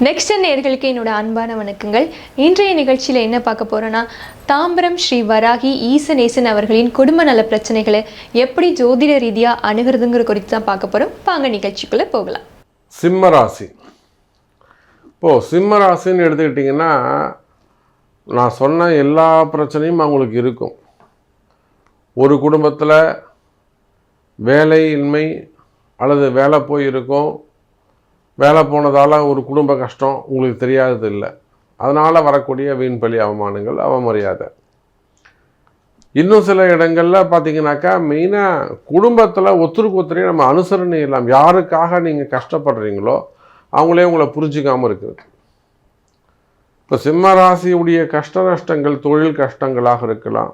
Next நேயர்களுக்கு என்னோட அன்பான வணக்கங்கள். இன்றைய நிகழ்ச்சியில் என்ன பார்க்க போகிறோன்னா, தாம்பரம் ஸ்ரீ வராகி ஈசநேசன் அவர்களின் குடும்ப நல பிரச்சனைகளை எப்படி ஜோதிட ரீதியாக அணுகிறதுங்கிற குறித்து தான் பார்க்க போகிறோம். வாங்க நிகழ்ச்சிக்குள்ளே போகலாம். சிம்ம ராசி. இப்போது சிம்ம ராசின்னு எடுத்துக்கிட்டிங்கன்னா, நான் சொன்ன எல்லா பிரச்சனையும் அவங்களுக்கு இருக்கும். ஒரு குடும்பத்தில் வேலையின்மை அல்லது வேலை போயிருக்கும், வேலை போனதால் ஒரு குடும்ப கஷ்டம் உங்களுக்கு தெரியாதது இல்லை. அதனால் வரக்கூடிய வீண்பலி அவமானங்கள், அவமரியாதை. இன்னும் சில இடங்களில் பார்த்தீங்கன்னாக்கா மெயினாக குடும்பத்தில் ஒருத்தருக்கு ஒருத்தரையும் நம்ம அனுசரணை இல்லாமல், யாருக்காக நீங்கள் கஷ்டப்படுறீங்களோ அவங்களே உங்களை புரிஞ்சிக்காமல் இருக்கிறது. இப்போ சிம்ம ராசியுடைய கஷ்ட நஷ்டங்கள் தொழில் கஷ்டங்களாக இருக்கலாம்,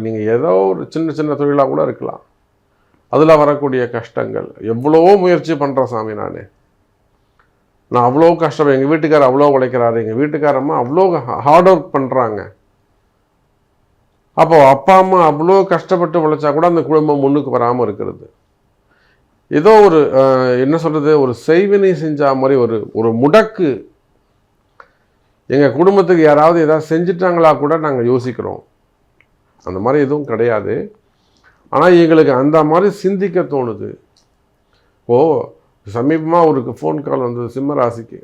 நீங்கள் ஏதோ ஒரு சின்ன சின்ன தொழிலாக கூட இருக்கலாம். அதில் வரக்கூடிய கஷ்டங்கள், எவ்வளோ முயற்சி பண்ணுறேன் சாமி, நான் அவ்வளோ கஷ்டப்படுறேன், எங்கள் வீட்டுக்காரர் அவ்வளோ உழைக்கிறாரு, எங்கள் வீட்டுக்காரம்மா அவ்வளோ ஹார்ட் ஒர்க் பண்ணுறாங்க. அப்போது அப்பா அம்மா அவ்வளோ கஷ்டப்பட்டு உழைச்சா கூட அந்த குடும்பம் முன்னுக்கு வராமல் இருக்கிறது. ஏதோ ஒரு என்ன சொல்கிறது, ஒரு செய்வினை செஞ்ச மாதிரி ஒரு முடக்கு. எங்கள் குடும்பத்துக்கு யாராவது ஏதாவது செஞ்சிட்டாங்களா கூட நாங்கள் யோசிக்கிறோம். அந்த மாதிரி எதுவும் கிடையாது. ஆனால் எங்களுக்கு அந்த மாதிரி சிந்திக்க தோணுது. சமீபமாக ஒரு ஃபோன் கால் வந்தது சிம்ம ராசிக்கு.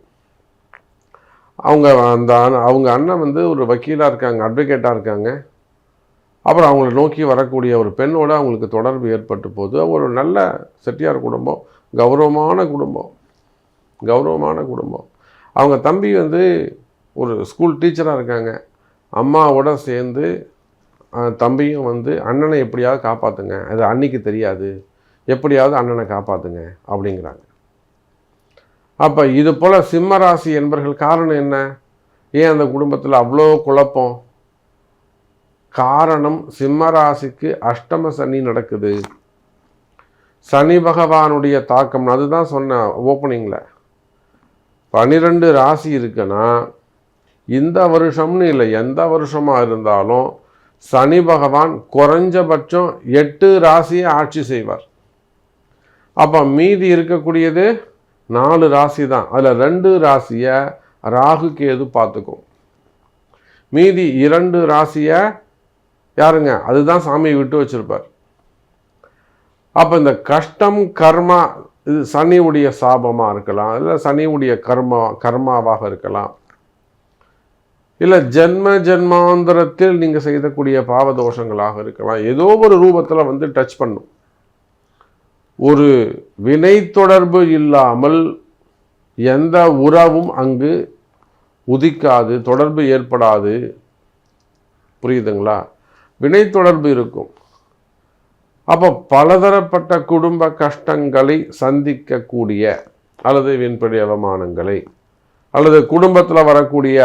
அவங்க அண்ணன் வந்து ஒரு வக்கீலாக இருக்காங்க, அட்வொகேட்டாக இருக்காங்க. அப்புறம் அவங்கள நோக்கி வரக்கூடிய ஒரு பெண்ணோடு அவங்களுக்கு தொடர்பு ஏற்பட்டு போகுது. ஒரு நல்ல செட்டியார் குடும்பம், கௌரவமான குடும்பம். அவங்க தம்பி வந்து ஒரு ஸ்கூல் டீச்சராக இருக்காங்க. அம்மாவோட சேர்ந்து தம்பியும் வந்து அண்ணனை எப்படியாவது காப்பாற்றுங்க, அது அன்னைக்கு தெரியாது, எப்படியாவது அண்ணனை காப்பாற்றுங்க அப்படிங்கிறாங்க. அப்போ இது போல் சிம்மராசி என்பர்கள் காரணம் என்ன? ஏன் அந்த குடும்பத்தில் அவ்வளோ குழப்பம்? காரணம், சிம்மராசிக்கு அஷ்டம சனி நடக்குது. சனி பகவானுடைய தாக்கம். அதுதான் சொன்னேன் ஓப்பனிங்கில். 12 ராசி இருக்குன்னா இந்த வருஷம்னு இல்லை, எந்த வருஷமாக இருந்தாலும் சனி பகவான் குறைஞ்சபட்சம் 8 ராசியை ஆட்சி செய்வார். அப்போ மீதி இருக்கக்கூடியது 4 ராசி தான். அதில் 2 ராசியை ராகு கேது பார்த்துக்கும். மீதி 2 ராசியை யாருங்க? அதுதான் சாமியை விட்டு வச்சிருப்பார். அப்போ இந்த கஷ்டம் கர்மா, இது சனியுடைய சாபமாக இருக்கலாம், இல்லை சனியுடைய கர்மாவாக இருக்கலாம், இல்லை ஜென்மாந்திரத்தில் நீங்கள் செய்யக்கூடிய பாவதோஷங்களாக இருக்கலாம். ஏதோ ஒரு ரூபத்தில் வந்து டச் பண்ணும். ஒரு வினை தொடர்பு இல்லாமல் எந்த உறவும் அங்கு உதிக்காது, தொடர்பு ஏற்படாது. புரியுதுங்களா? வினை தொடர்பு இருக்கும். அப்போ பலதரப்பட்ட குடும்ப கஷ்டங்களை சந்திக்கக்கூடிய, அல்லது வீண்படி அவமானங்களை, அல்லது குடும்பத்தில் வரக்கூடிய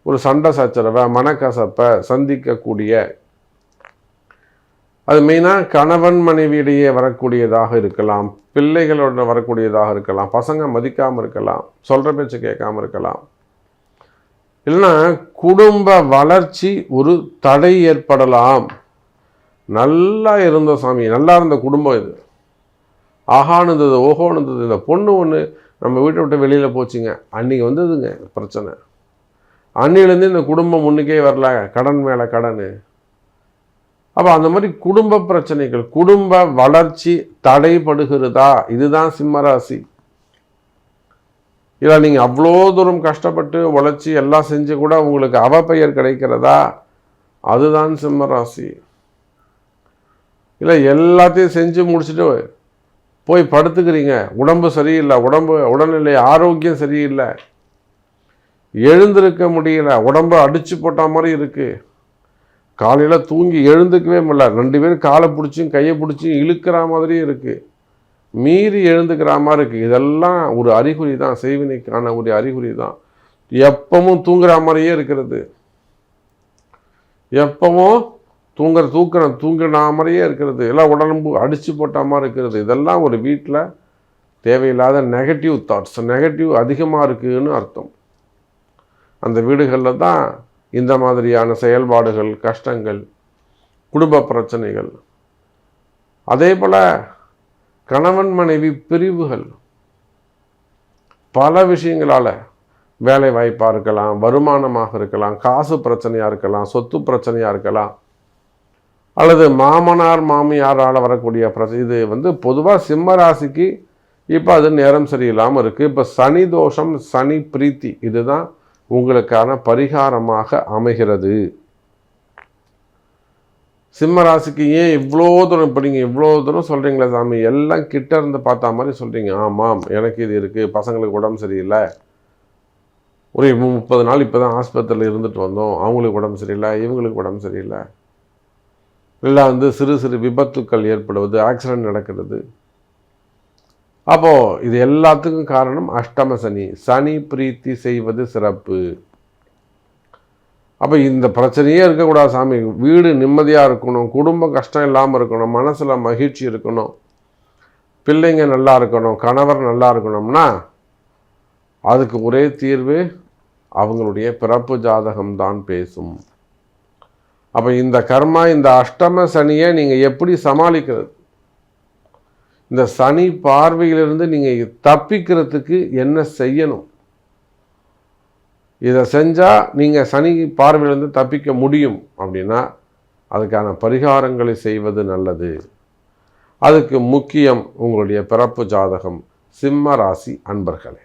ஒரு சண்டை சச்சரவை, மனக்கசப்பை சந்திக்கக்கூடிய, அது மெயினாக கணவன் மனைவியிடையே வரக்கூடியதாக இருக்கலாம், பிள்ளைகளோட வரக்கூடியதாக இருக்கலாம், பசங்க மதிக்காமல் இருக்கலாம், சொல்கிற பேச்சு கேட்காம இருக்கலாம், இல்லைன்னா குடும்ப வளர்ச்சி ஒரு தடை ஏற்படலாம். நல்லா இருந்த சாமி, நல்லா இருந்த குடும்பம் இது, ஆஹான்னு இருந்தது, ஓஹோன்னு இருந்தது. இந்த பொண்ணு ஒன்று நம்ம வீட்டை விட்டு வெளியில் போச்சுங்க, அன்றைக்கி வந்ததுங்க பிரச்சனை. அன்னிலேருந்து இந்த குடும்பம் முன்னுக்கே வரல, கடன் மேலே கடன். அப்போ அந்த மாதிரி குடும்ப பிரச்சனைகள், குடும்ப வளர்ச்சி தடைபடுகிறதா? இதுதான் சிம்மராசி. இல்லை நீங்கள் அவ்வளோ தூரம் கஷ்டப்பட்டு உழைச்சி எல்லாம் செஞ்சு கூட உங்களுக்கு அவப்பெயர் கிடைக்கிறதா? அதுதான் சிம்மராசி. இல்லை எல்லாத்தையும் செஞ்சு முடிச்சுட்டு போய் படுத்துக்கிறீங்க, உடம்பு சரியில்லை, உடல்நிலை ஆரோக்கியம் சரியில்லை, எழுந்திருக்க முடியல, உடம்பு அடிச்சு போட்ட மாதிரி இருக்குது, காலையில் தூங்கி எழுந்துக்கவே முடியல, 2 பேரும் காலை பிடிச்சும் கையை பிடிச்சும் இழுக்கிற மாதிரி இருக்குது, மீறி எழுந்துக்கிற மாதிரி இருக்குது. இதெல்லாம் ஒரு அறிகுறி தான், செய்வினைக்கான ஒரு அறிகுறி தான். எப்பவும் தூங்குற மாதிரியே இருக்கிறது, எப்பவும் தூங்குற மாதிரியே இருக்கிறது, எல்லாம் உடம்பு அடித்து போட்ட மாதிரி இருக்கிறது. இதெல்லாம் ஒரு வீட்டில் தேவையில்லாத நெகட்டிவ் தாட்ஸ், நெகட்டிவ் அதிகமாக இருக்குதுன்னு அர்த்தம். அந்த வீடுகளில் தான் இந்த மாதிரியான செயல்பாடுகள், கஷ்டங்கள், குடும்ப பிரச்சனைகள், அதே போல் கணவன் மனைவி பிரிவுகள், பல விஷயங்களால், வேலை வாய்ப்பாக இருக்கலாம், வருமானமாக இருக்கலாம், காசு பிரச்சனையாக இருக்கலாம், சொத்து பிரச்சனையாக இருக்கலாம், அல்லது மாமனார் மாமியாரால் வரக்கூடிய பிரச்சனை. இது பொதுவாக சிம்ம ராசிக்கு இப்போ அது நேரம் சரியில்லாமல் இருக்குது. இப்போ சனி தோஷம், சனி பிரீத்தி இதுதான் உங்களுக்கான பரிகாரமாக அமைகிறது. சிம்ம ராசிக்கு ஏன் இவ்வளோ தூரம், இப்போ நீங்கள் இவ்வளோ தூரம் சொல்கிறீங்களே சாமி, எல்லாம் கிட்ட இருந்து பார்த்தா மாதிரி சொல்கிறீங்க. ஆமாம், எனக்கு இது இருக்குது, பசங்களுக்கு உடம்பு சரியில்லை, ஒரு 30 நாள் இப்போ தான் ஆஸ்பத்திரியில் இருந்துட்டு வந்தோம், அவங்களுக்கு உடம்பு சரியில்லை, இவங்களுக்கு உடம்பு சரியில்லை, இல்லை சிறு சிறு விபத்துக்கள் ஏற்படுவது, ஆக்சிடென்ட் நடக்கிறது. அப்போது இது எல்லாத்துக்கும் காரணம் அஷ்டம சனி. சனி பிரீத்தி செய்வது சிறப்பு. அப்போ இந்த பிரச்சனையே இருக்கக்கூடாது சாமி, வீடு நிம்மதியாக இருக்கணும், குடும்ப கஷ்டம் இல்லாமல் இருக்கணும், மனசில் மகிழ்ச்சி இருக்கணும், பிள்ளைங்க நல்லா இருக்கணும், கணவர் நல்லா இருக்கணும்னா அதுக்கு ஒரே தீர்வு அவங்களுடைய பிறப்பு ஜாதகம்தான் பேசும். அப்போ இந்த கர்மா, இந்த அஷ்டம சனியை நீங்கள் எப்படி சமாளிக்கிறது, இந்த சனி பார்வையிலிருந்து நீங்கள் தப்பிக்கிறதுக்கு என்ன செய்யணும், இதை செஞ்சால் நீங்கள் சனி பார்வையிலிருந்து தப்பிக்க முடியும் அப்படின்னா அதுக்கான பரிகாரங்களை செய்வது நல்லது. அதுக்கு முக்கியம் உங்களுடைய பிறப்பு ஜாதகம். சிம்ம ராசி அன்பர்களே,